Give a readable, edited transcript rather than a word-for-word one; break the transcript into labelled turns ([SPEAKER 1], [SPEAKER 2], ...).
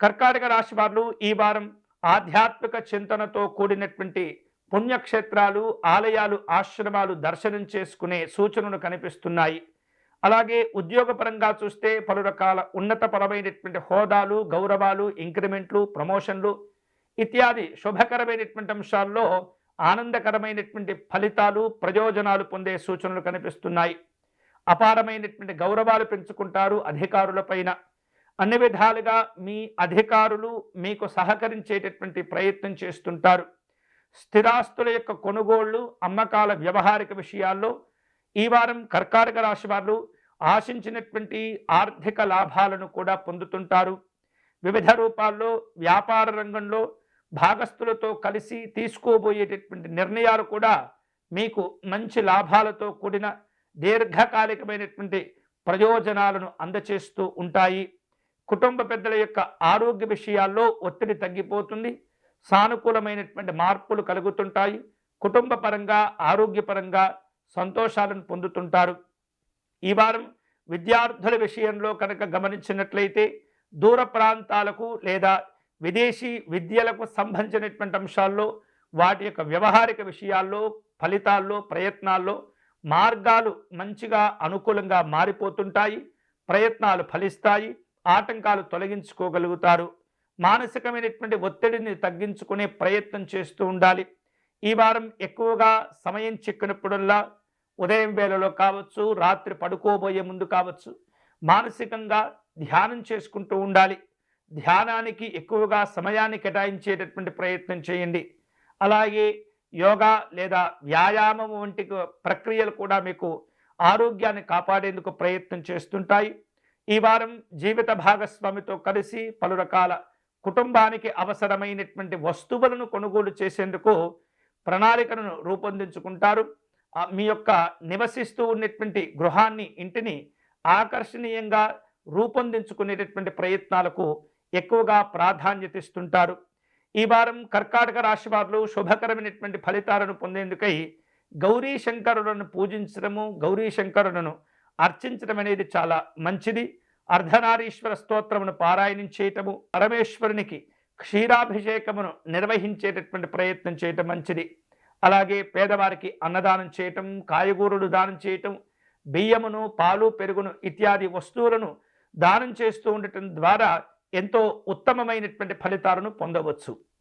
[SPEAKER 1] కర్కాటక రాశి వారు ఈ వారం ఆధ్యాత్మిక చింతనతో కూడినటువంటి పుణ్యక్షేత్రాలు, ఆలయాలు, ఆశ్రమాలు దర్శనం చేసుకునే సూచనలు కనిపిస్తున్నాయి. అలాగే ఉద్యోగపరంగా చూస్తే పలు రకాల ఉన్నతపరమైనటువంటి హోదాలు, గౌరవాలు, ఇంక్రిమెంట్లు, ప్రమోషన్లు ఇత్యాది శుభకరమైనటువంటి అంశాల్లో ఆనందకరమైనటువంటి ఫలితాలు, ప్రయోజనాలు పొందే సూచనలు కనిపిస్తున్నాయి. అపారమైనటువంటి గౌరవాలు పెంచుకుంటారు అధికారులపైన. అన్ని విధాలుగా మీ అధికారులు మీకు సహకరించేటటువంటి ప్రయత్నం చేస్తుంటారు. స్థిరాస్తుల యొక్క కొనుగోళ్లు, అమ్మకాల వ్యవహారిక విషయాల్లో ఈ వారం కర్కాటక రాశి వారు ఆశించినటువంటి ఆర్థిక లాభాలను కూడా పొందుతుంటారు. వివిధ రూపాల్లో వ్యాపార రంగంలో భాగస్థులతో కలిసి తీసుకోబోయేటటువంటి నిర్ణయాలు కూడా మీకు మంచి లాభాలతో కూడిన దీర్ఘకాలికమైనటువంటి ప్రయోజనాలను అందచేస్తూ ఉంటాయి. కుటుంబ పెద్దల యొక్క ఆరోగ్య విషయాల్లో ఒత్తిడి తగ్గిపోతుంది. సానుకూలమైనటువంటి మార్పులు కలుగుతుంటాయి. కుటుంబ పరంగా, ఆరోగ్యపరంగా సంతోషాలను పొందుతుంటారు. ఈ వారం విద్యార్థుల విషయంలో కనుక గమనించినట్లయితే దూర ప్రాంతాలకు లేదా విదేశీ విద్యలకు సంబంధించినటువంటి అంశాల్లో, వాటి యొక్క వ్యవహారిక విషయాల్లో, ఫలితాల్లో, ప్రయత్నాల్లో మార్గాలు మంచిగా అనుకూలంగా మారిపోతుంటాయి. ప్రయత్నాలు ఫలిస్తాయి. ఆటంకాలు తొలగించుకోగలుగుతారు. మానసికమైనటువంటి ఒత్తిడిని తగ్గించుకునే ప్రయత్నం చేస్తూ ఉండాలి. ఈ వారం ఎక్కువగా సమయం చిక్కినప్పుడల్లా ఉదయం వేళలో కావచ్చు, రాత్రి పడుకోబోయే ముందు కావచ్చు, మానసికంగా ధ్యానం చేసుకుంటూ ఉండాలి. ధ్యానానికి ఎక్కువగా సమయాన్ని కేటాయించేటటువంటి ప్రయత్నం చేయండి. అలాగే యోగా లేదా వ్యాయామం వంటి ప్రక్రియలు కూడా మీకు ఆరోగ్యాన్ని కాపాడేందుకు ప్రయత్నం చేస్తుంటాయి. ఈ వారం జీవిత భాగస్వామితో కలిసి పలు రకాల కుటుంబానికి అవసరమైనటువంటి వస్తువులను కొనుగోలు చేసేందుకు ప్రణాళికలను రూపొందించుకుంటారు. మీ యొక్క నివసిస్తూ ఉన్నటువంటి గృహాన్ని, ఇంటిని ఆకర్షణీయంగా రూపొందించుకునేటటువంటి ప్రయత్నాలకు ఎక్కువగా ప్రాధాన్యత ఇస్తుంటారు. ఈ వారం కర్కాటక రాశి వారు శుభకరమైనటువంటి ఫలితాలను పొందేందుకై గౌరీ శంకరులను పూజించడము, గౌరీ శంకరులను అర్చించడం అనేది చాలా మంచిది. అర్ధనారీశ్వర స్తోత్రమును పారాయణం చేయటము, పరమేశ్వరునికి క్షీరాభిషేకమును నిర్వహించేటటువంటి ప్రయత్నం చేయటం మంచిది. అలాగే పేదవారికి అన్నదానం చేయటం, కాయగూరలు దానం చేయటం, బియ్యమును, పాలు, పెరుగును ఇత్యాది వస్తువులను దానం చేస్తూ ఉండటం ద్వారా ఎంతో ఉత్తమమైనటువంటి ఫలితాలను పొందవచ్చు.